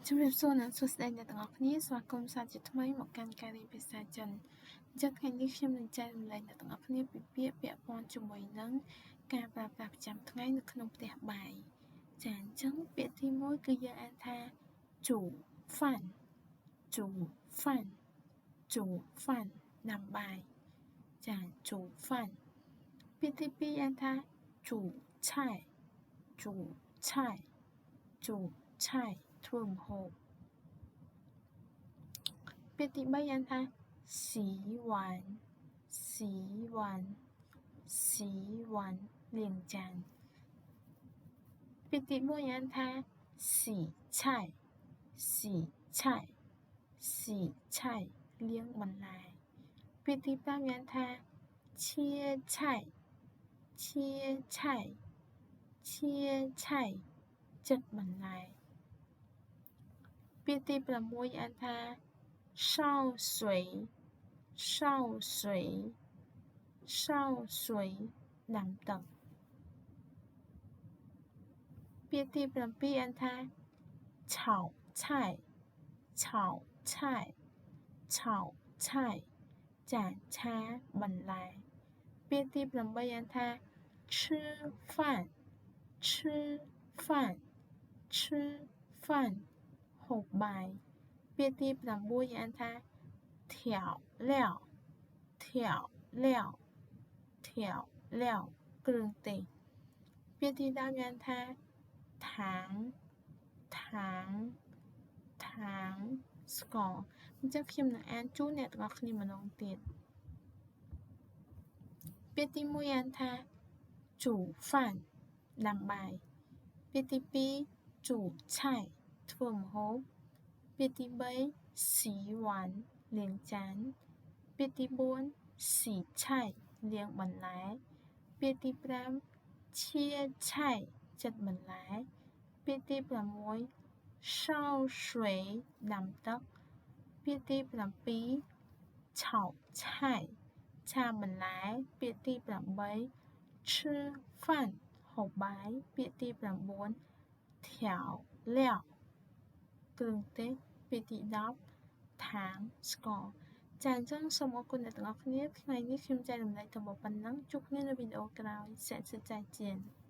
ជំរាបសួរនិងសួស្តីអ្នកទាំងអស់គ្នាស្វាគមន៍សាជាថ្មីមកកាន់ការរៀនភាសាចិនអញ្ចឹងថ្ងៃនេះខ្ញុំនឹងចែករំលែកអ្នកទាំងអស់គ្នាពីពាក្យពាក់ព័ន្ធជាមួយនឹងការប្រើប្រាស់ប្រចាំថ្ងៃនៅក្នុងផ្ទះបាយចាអញ្ចឹងពាក្យទី1គឺយើងអានថា煮 饭煮饭煮饭ដាំបាយចា煮饭ពាក្យទី2អានថា煮菜煮菜煮菜ធ្វើម្ហូបពាក្យទី3អានថា洗碗洗碗洗碗លាងចានពាក្យទី4អានថា洗菜洗菜洗菜លាងបន្លែពាក្យទី5អានថា切菜切菜切菜ចិតបន្លែពាក្យទី6អានថា烧水烧水烧水ដាំទឹកពាក្យទី7អានថា炒菜炒菜炒菜ចាឆាបន្លែពាក្យទី8អានថា吃饭吃饭吃饭ហូបបាយពាក្យទី9អានថា调料调料调料គ្រឿងទេសពាក្យទី10អានថា糖ស្ករអញ្ចឹងខ្ញុំនឹងអានជូនអ្នកទាំងអស់គ្នាម្ដងទៀតពាក្យទី1អានថា煮饭ដាំបាយពាក្យទី2煮菜ធ្វើម្ហូបពាក្យទី3洗碗លាងចានពាក្យទី4洗菜លាងបន្លែពាក្យទី5切菜ចិតបន្លែពាក្យទី6烧水ដាំទឹកពាក្យទី7炒菜ឆាបន្លែពាក្យទី8吃饭ហូបបាយពាក្យទី9调料គ្រឿងទេសពាក្យទី10糖ស្ករចាអញ្ចឹងសូមអរគុណអ្នកទាំងអស់គ្នាថ្ងៃនេះខ្ញុំចែករំលែកតែប៉ុណ្ណឹងជួបគ្នានៅវីដេអូក្រោយសាក់សឺចាយជៀន